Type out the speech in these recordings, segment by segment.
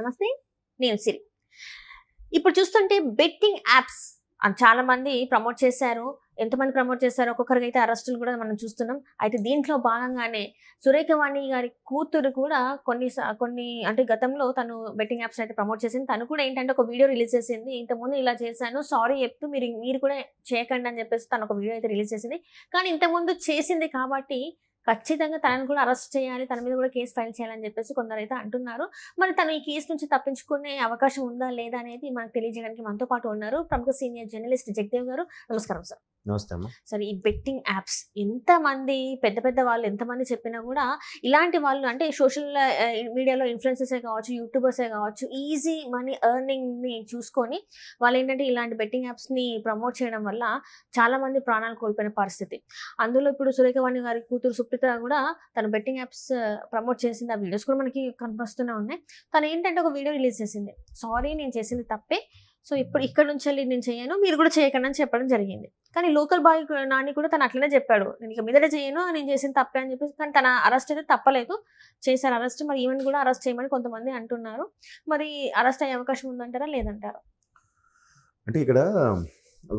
నమస్తే. నేను సిరి. ఇప్పుడు చూస్తుంటే బెట్టింగ్ యాప్స్ చాలా మంది ప్రమోట్ చేశారు. ఎంతమంది ప్రమోట్ చేశారో ఒక్కొక్కరికైతే అరెస్టులు కూడా మనం చూస్తున్నాం. అయితే దీంట్లో భాగంగానే సురేఖవాణి గారి కూతురు కూడా కొన్ని అంటే గతంలో తను బెట్టింగ్ యాప్స్ అయితే ప్రమోట్ చేసింది. తను కూడా ఏంటంటే ఒక వీడియో రిలీజ్ చేసింది. ఇంతకుముందు ఇలా చేశాను, సారీ చెప్తూ మీరు కూడా చేయకండి అని చెప్పేసి తను ఒక వీడియో అయితే రిలీజ్ చేసింది. కానీ ఇంతకుముందు చేసింది కాబట్టి ఖచ్చితంగా తనను కూడా అరెస్ట్ చేయాలి, తన మీద కూడా కేసు ఫైల్ చేయాలని చెప్పేసి కొందరైతే అంటున్నారు. మరి తను ఈ కేసు నుంచి తప్పించుకునే అవకాశం ఉందా లేదా అనేది మనకు తెలియజేయడానికి మనతో పాటు ఉన్నారు ప్రముఖ సీనియర్ జర్నలిస్ట్ జగదేవ్ గారు. నమస్కారం సార్. నమస్తే అమ్మా. సరే, ఈ బెట్టింగ్ యాప్స్ ఎంతమంది పెద్ద వాళ్ళు ఎంతమంది చెప్పినా కూడా ఇలాంటి వాళ్ళు అంటే సోషల్ మీడియాలో ఇన్ఫ్లుయెన్సర్సే కావచ్చు, యూట్యూబర్సే కావచ్చు, ఈజీ మనీ ఎర్నింగ్ని చూసుకొని వాళ్ళు ఏంటంటే ఇలాంటి బెట్టింగ్ యాప్స్ని ప్రమోట్ చేయడం వల్ల చాలామంది ప్రాణాలు కోల్పోయిన పరిస్థితి. అందులో ఇప్పుడు సురేఖవాణి గారి కూతురు సుప్రీత కూడా తను బెట్టింగ్ యాప్స్ ప్రమోట్ చేసింది. ఆ వీడియోస్ కూడా మనకి కనిపిస్తూనే ఉన్నాయి. తను ఏంటంటే ఒక వీడియో రిలీజ్ చేసింది, సారీ నేను చేసింది తప్పే, సో ఇప్పుడు ఇక్కడ నుంచి వెళ్ళి నేను చేయను, మీరు కూడా చేయకండి అని చెప్పడం జరిగింది. కానీ లోకల్ బాయ్ నాని కూడా తను అట్లనే చెప్పాడు, నేను ఇక మీదట చేయను, నేను చేసింది తప్పే అని చెప్పేసి. కానీ తన అరెస్ట్ అయితే తప్పలేదు, చేశారు అరెస్ట్. మరి ఈవెన్ కూడా అరెస్ట్ చేయమని కొంతమంది అంటున్నారు. మరి అరెస్ట్ అయ్యే అవకాశం ఉందంటారా లేదంటారా? అంటే ఇక్కడ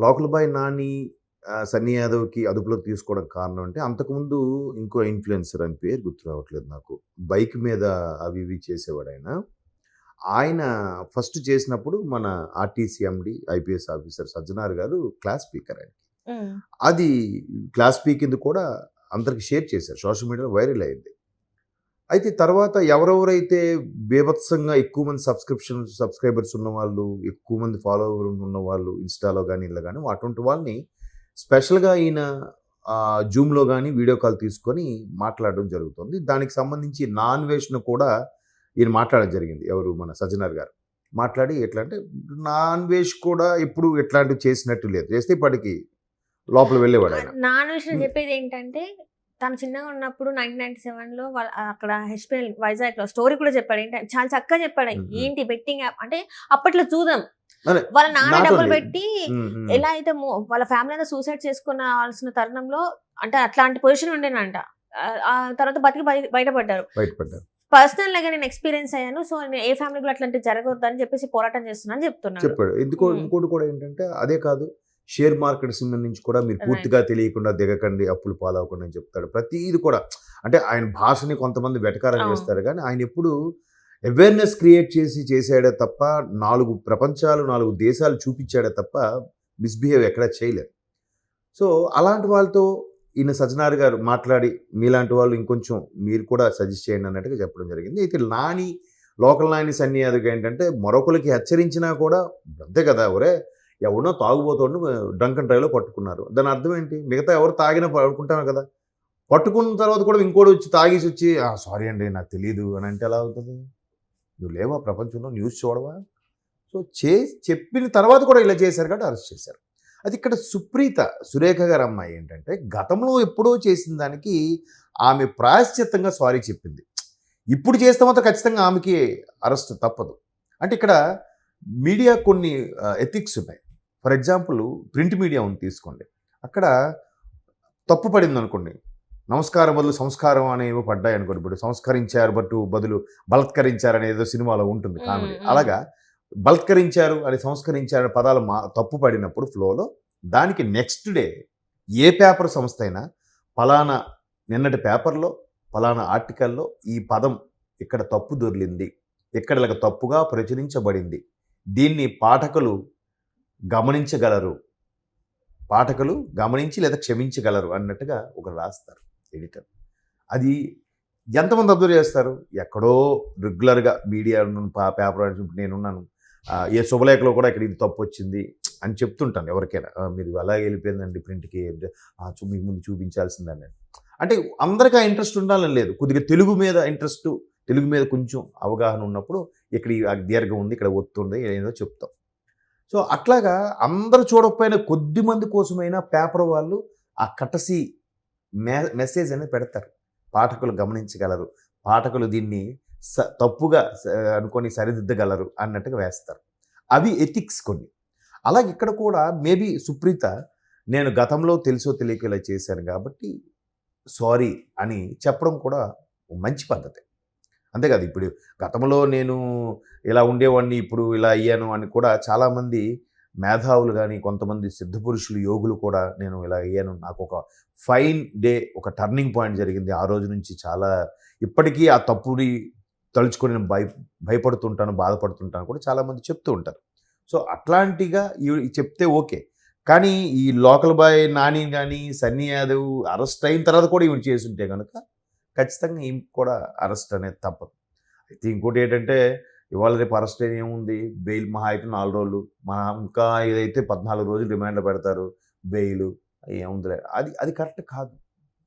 లోకల్ బాయ్ నాని సన్నీ యాదవ్కి అదుపులో తీసుకోవడం కారణం అంటే అంతకుముందు ఇంకో ఇన్ఫ్లుయెన్సర్ అని పేరు గుర్తు రావట్లేదు నాకు, బైక్ మీద అవి ఇవి చేసేవాడు ఆయన ఫస్ట్ చేసినప్పుడు మన ఆర్టీసీ ఎండి ఐపీఎస్ ఆఫీసర్ సజ్జనార్ గారు క్లాస్ స్పీకర్ ఆయనకి. అది క్లాస్ స్పీకింగ్ కూడా అందరికి షేర్ చేశారు, సోషల్ మీడియాలో వైరల్ అయింది. అయితే తర్వాత ఎవరెవరైతే బీభత్సంగా ఎక్కువ మంది సబ్స్క్రైబర్స్ ఉన్నవాళ్ళు, ఎక్కువ మంది ఫాలోవర్ ఉన్నవాళ్ళు ఇన్స్టాలో కానీ ఇలా కానీ అటువంటి వాళ్ళని స్పెషల్గా ఈయన జూమ్లో కానీ వీడియో కాల్ తీసుకొని మాట్లాడడం జరుగుతుంది. దానికి సంబంధించి నాన్ వేష్ను కూడా ఈయన మాట్లాడడం జరిగింది. ఎవరు? మన సజ్జనార్ గారు మాట్లాడి ఎట్లా అంటే నాన్ వేష్ కూడా ఎప్పుడు ఎట్లాంటివి చేసినట్టు లేదు, చేస్తే ఇప్పటికి లోపల వెళ్ళేవాడు ఆయన. నాన్ వేష్ చెప్పేది ఏంటంటే తను చిన్నగా ఉన్నప్పుడు 1997లో అక్కడ హెచ్పిఎల్ వైజాగ్లో స్టోరీ కూడా చెప్పాడు. ఏంటంటే చాలా చక్కగా చెప్పాడు, ఏంటి బెట్టింగ్ యాప్ అంటే అప్పట్లో చూద్దాం వాళ్ళ నాన్న డబ్బులు పెట్టి ఎలా అయితే వాళ్ళ ఫ్యామిలీ సూసైడ్ చేసుకున్నాల్సిన తరుణంలో అంటే అట్లాంటి పొజిషన్ ఉండేనంట. ఆ తర్వాత బతికి బయటపడ్డారు. పర్సనల్ గా నేను ఎక్స్పీరియన్స్ అయ్యాను, సో నేను ఏ ఫ్యామిలీ కూడా అట్లాంటి జరగవద్దు అని చెప్పేసి పోరాటం చేస్తున్నా అని చెప్తున్నాను. చెప్పాడు. ఇంకోటి కూడా ఏంటంటే అదే కాదు, షేర్ మార్కెట్ సంబంధించి కూడా మీరు పూర్తిగా తెలియకుండా దిగకండి, అప్పులు పాలవకుండా అని చెప్తాడు. ప్రతిది కూడా అంటే ఆయన భాషని కొంతమంది వెటకారం చేస్తారు, కానీ ఆయన ఎప్పుడు అవేర్నెస్ క్రియేట్ చేసాడే తప్ప 4 ప్రపంచాలు 4 దేశాలు చూపించాడే తప్ప మిస్బిహేవ్ ఎక్కడా చేయలేదు. సో అలాంటి వాళ్ళతో ఈయన సజ్జనార్ గారు మాట్లాడి మీలాంటి వాళ్ళు ఇంకొంచెం మీరు కూడా సజెస్ట్ చేయండి అన్నట్టుగా చెప్పడం జరిగింది. అయితే లోకల్ నాని సన్నీ యాదవ్ ఏంటంటే మరొకరికి హెచ్చరించినా కూడా అంతే కదా, ఒరే ఎవరినో తాగుబోతోడు డ్రంక్ అండ్ డ్రైవ్లో పట్టుకున్నారు, దాని అర్థం ఏంటి? మిగతా ఎవరు తాగినా పట్టుకుంటాను కదా, పట్టుకున్న తర్వాత కూడా ఇంకోటి వచ్చి తాగేసి వచ్చి సారీ అండి నాకు తెలియదు అని అంటే ఎలా అవుతుంది? నువ్వు లేవా ప్రపంచంలో, న్యూస్ చూడవా? సో చెప్పిన తర్వాత కూడా ఇలా చేశారు కాబట్టి అరెస్ట్ చేశారు. అది ఇక్కడ సురేఖ గారి అమ్మాయి ఏంటంటే గతంలో ఎప్పుడో చేసిన దానికి ఆమె ప్రాయశ్చిత్తంగా సారీ చెప్పింది. ఇప్పుడు చేస్తే మాత్రం ఖచ్చితంగా ఆమెకి అరెస్ట్ తప్పదు. అంటే ఇక్కడ మీడియా కొన్ని ఎథిక్స్ ఉన్నాయి. ఫర్ ఎగ్జాంపుల్ ప్రింట్ మీడియా ఉంది తీసుకోండి, అక్కడ తప్పు పడింది అనుకోండి, నమస్కారం బదులు సంస్కారం అనేవి పడ్డాయి అనుకోండి. ఇప్పుడు సంస్కరించారు బదులు బలత్కరించారు అనేది సినిమాలో ఉంటుంది కామెడీ. అలాగా బలత్కరించారు అని సంస్కరించారు పదాలు తప్పు పడినప్పుడు ఫ్లోలో, దానికి నెక్స్ట్ డే ఏ పేపర్ సంస్థ అయినా ఫలానా నిన్నటి పేపర్లో ఫలానా ఆర్టికల్లో ఈ పదం ఇక్కడ తప్పు దొర్లింది, ఇక్కడ ఇలా తప్పుగా ప్రచురించబడింది, దీన్ని పాఠకులు గమనించి లేదా క్షమించగలరు అన్నట్టుగా ఒకరు రాస్తారు ఎడిటర్. అది ఎంతమంది అబ్జర్వ్ చేస్తారు? ఎక్కడో రెగ్యులర్గా మీడియా పేపర్ నేనున్నాను, ఏ శుభలేఖలో కూడా ఇక్కడ ఇది తప్పు వచ్చింది అని చెప్తుంటాను ఎవరికైనా, మీరు అలాగే వెళ్ళిపోయిందండి ప్రింట్కి, మీకు ముందు చూపించాల్సిందని. అంటే అందరికీ ఆ ఇంట్రెస్ట్ ఉండాలని లేదు, కొద్దిగా తెలుగు మీద ఇంట్రెస్ట్, తెలుగు మీద కొంచెం అవగాహన ఉన్నప్పుడు ఇక్కడ దీర్ఘం ఉంది, ఇక్కడ ఒత్తు ఉంది, ఏదో చెప్తాం. సో అట్లాగా అందరూ చూడకపోయినా కొద్ది మంది కోసమైనా పేపర్ వాళ్ళు ఆ కటసి మెసేజ్ అనేది పెడతారు, పాఠకులు గమనించగలరు, పాఠకులు దీన్ని తప్పుగా అనుకొని సరిదిద్దగలరు అన్నట్టుగా వేస్తారు. అవి ఎథిక్స్ కొన్ని. అలాగే ఇక్కడ కూడా మేబీ సుప్రీత నేను గతంలో తెలుసో తెలియక ఇలా చేశాను కాబట్టి సారీ అని చెప్పడం కూడా మంచి పద్ధతి. అంతే కదా ఇప్పుడు గతంలో నేను ఇలా ఉండేవాడిని ఇప్పుడు ఇలా అయ్యాను అని కూడా చాలామంది మేధావులు కానీ కొంతమంది సిద్ధపురుషులు యోగులు కూడా నేను ఇలా అయ్యాను నాకు ఒక ఫైన్ డే ఒక టర్నింగ్ పాయింట్ జరిగింది ఆ రోజు నుంచి చాలా ఇప్పటికీ ఆ తప్పుని తలుచుకొని నేను భయపడుతుంటాను బాధపడుతుంటాను కూడా చాలామంది చెప్తూ ఉంటారు. సో అట్లాంటిగా చెప్తే ఓకే, కానీ ఈ లోకల్ బాయ్ నాని కానీ సన్నీ యాదవ్ అరెస్ట్ అయిన తర్వాత కూడా ఈమె చేస్తుంటే కనుక ఖచ్చితంగా ఈమె కూడా అరెస్ట్ అనేది తప్పదు. అయితే ఇంకోటి ఏంటంటే ఇవాళ రేపు అరెస్ట్ ఏముంది, బెయిల్ మహా అయితే 4 రోజులు, ఇంకా ఏదైతే 14 రోజులు రిమాండ్లో పెడతారు, బెయిల్ ఏముందిలే, అది కరెక్ట్ కాదు.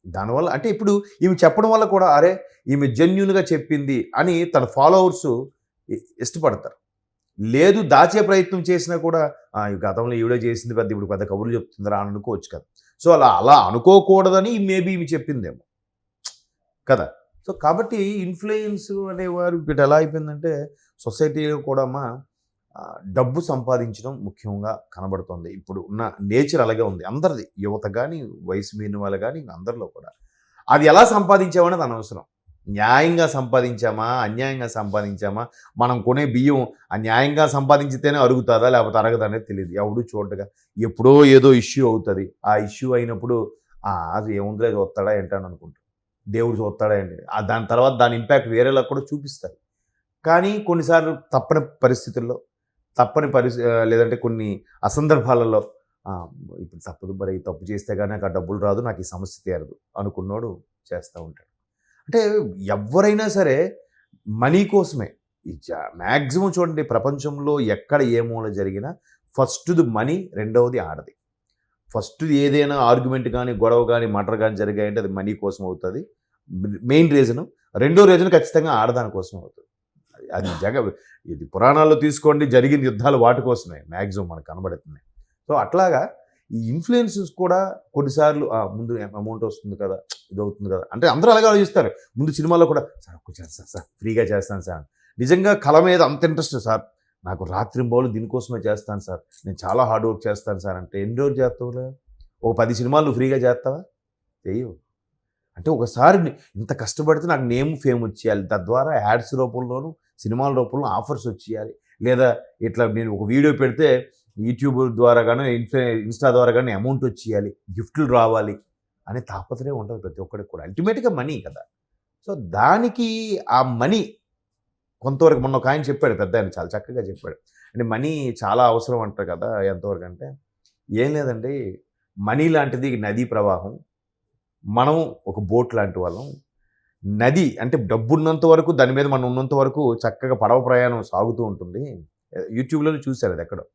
దానివల్ల అంటే ఇప్పుడు ఈమె చెప్పడం వల్ల కూడా అరే ఈమె జెన్యున్గా చెప్పింది అని తన ఫాలోవర్స్ ఇష్టపడతారు. లేదు దాచే ప్రయత్నం చేసినా కూడా ఈ గతంలో ఈవిడే చేసింది పెద్ద ఇప్పుడు పెద్ద కబుర్లు చెప్తుందిరా అని అనుకోవచ్చు కదా. సో అలా అనుకోకూడదని మేబీ ఈమె చెప్పిందేమో కదా. సో కాబట్టి ఇన్ఫ్లుయెన్స్ అనేవారు ఇప్పుడు ఎలా అయిపోయిందంటే సొసైటీలో కూడా డబ్బు సంపాదించడం ముఖ్యంగా కనబడుతుంది. ఇప్పుడు ఉన్న నేచర్ అలాగే ఉంది అందరిది, యువత కానీ వయసు మీరిన వాళ్ళు కానీ అందరిలో కూడా. అది ఎలా సంపాదించామనేది అనవసరం. న్యాయంగా సంపాదించామా అన్యాయంగా సంపాదించామా, మనం కొనే బియ్యం న్యాయంగా సంపాదించితేనే అరుగుతుందా లేకపోతే అరగదా అనేది తెలియదు. ఎవడు చూడగా ఎప్పుడో ఏదో ఇష్యూ అవుతుంది, ఆ ఇష్యూ అయినప్పుడు అది ఏముందిలే చూస్తాడా ఏంటని అనుకుంటాం, దేవుడు చూస్తాడా ఏంటి, దాని తర్వాత దాని ఇంపాక్ట్ వేరేలా కూడా చూపిస్తారు. కానీ కొన్నిసార్లు తప్పని పరిస్థితుల్లో లేదంటే కొన్ని అసందర్భాలలో ఇప్పుడు తప్పదు మరి తప్పు చేస్తే కానీ నాకు ఆ డబ్బులు రాదు, నాకు ఈ సమస్య తీరదు అనుకున్నోడు చేస్తూ ఉంటాడు. అంటే ఎవరైనా సరే మనీ కోసమే. మ్యాక్సిమం చూడండి ప్రపంచంలో ఎక్కడ ఏ మూల జరిగినా ఫస్ట్ది మనీ, రెండవది ఆడది. ఫస్ట్ది ఏదైనా ఆర్గ్యుమెంట్ కానీ గొడవ కానీ మటర్ కానీ జరిగాయంటే అది మనీ కోసం అవుతుంది మెయిన్ రీజను. రెండో రీజన్ ఖచ్చితంగా ఆడదాని కోసం అవుతుంది. అది ఇది పురాణాల్లో తీసుకోండి, జరిగిన యుద్ధాలు వాటి కోసమే మ్యాక్సిమం మనకు కనబడుతున్నాయి. సో అట్లాగా ఈ ఇన్ఫ్లుయెన్సెస్ కూడా కొన్నిసార్లు ముందు అమౌంట్ వస్తుంది కదా, ఇది అవుతుంది కదా అంటే అందరూ అలాగే ఆలోచిస్తారు. ముందు సినిమాలో కూడా సార్ ఒక్క చేస్తాను సార్, ఫ్రీగా చేస్తాను సార్, నిజంగా కళ మీద అంత ఇంట్రెస్ట్ సార్, నాకు రాత్రింబౌలు దీనికోసమే చేస్తాను సార్, నేను చాలా హార్డ్ వర్క్ చేస్తాను సార్ అంటే ఎన్ని రోజులు చేస్తావులే? ఒక 10 సినిమాలు నువ్వు ఫ్రీగా చేస్తావా? చెయ్యవు. అంటే ఒకసారి ఇంత కష్టపడితే నాకు నేమ్ ఫేమ్ వచ్చేయాలి, తద్వారా యాడ్స్ రూపంలోనూ సినిమాల రూపంలో ఆఫర్స్ వచ్చేయాలి, లేదా ఇట్లా నేను ఒక వీడియో పెడితే యూట్యూబ్ ద్వారా కానీ ఇన్స్టా ద్వారా కానీ అమౌంట్ వచ్చేయాలి, గిఫ్ట్లు రావాలి అనే తాపత్రయం ఉంటుంది ప్రతి ఒక్కరికి కూడా. అల్టిమేట్గా మనీ కదా. సో దానికి ఆ మనీ కొంతవరకు మొన్న ఒక ఆయన చెప్పాడు, పెద్ద ఆయన చాలా చక్కగా చెప్పాడు. అంటే మనీ చాలా అవసరం అంటారు కదా, ఎంతవరకు అంటే ఏం లేదండి, మనీ లాంటిది నదీ ప్రవాహం, మనం ఒక బోట్ లాంటి వాళ్ళం. నది అంటే డబ్బు ఉన్నంత వరకు దాని మీద మనం ఉన్నంత వరకు చక్కగా పడవ ప్రయాణం సాగుతూ ఉంటుంది. యూట్యూబ్లోనే చూశారు అది ఎక్కడో.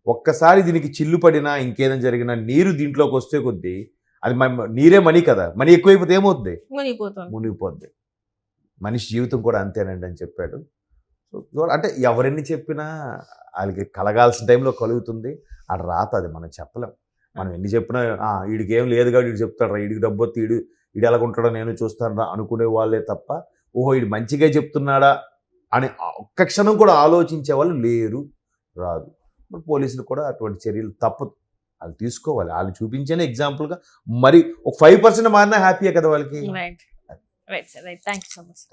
ఒక్కసారి దీనికి చిల్లు పడినా ఇంకేదైనా జరిగినా నీరు దీంట్లోకి వస్తే కొద్దీ అది నీరే మనీ కదా, మనీ ఎక్కువైపోతే ఏమవుద్ది? మునిగిపోద్ది. మనిషి జీవితం కూడా అంతేనండి అని చెప్పాడు. సో అంటే ఎవరెన్ని చెప్పినా వాళ్ళకి కలగాల్సిన టైంలో కలుగుతుంది, ఆడ రాత అది మనం చెప్పలేం. మనం ఎన్ని చెప్పినా వీడికి ఏం లేదు కాబట్టి వీడు చెప్తాడు రా, వీడికి డబ్బు వస్తే వీడు ఎలాగుంటాడో నేను చూస్తాను రా అనుకునే వాళ్ళే తప్ప ఓహో వీడు మంచిగా చెప్తున్నాడా అని ఒక్క క్షణం కూడా ఆలోచించే వాళ్ళు లేరు, రాదు. ఇప్పుడు పోలీసులు కూడా అటువంటి చర్యలు తప్పదు, వాళ్ళు తీసుకోవాలి. వాళ్ళు చూపించేనే ఎగ్జాంపుల్గా మరి ఒక 5% మారినా హ్యాపీయే కదా వాళ్ళకి. Right right sir, right. Thank you so much.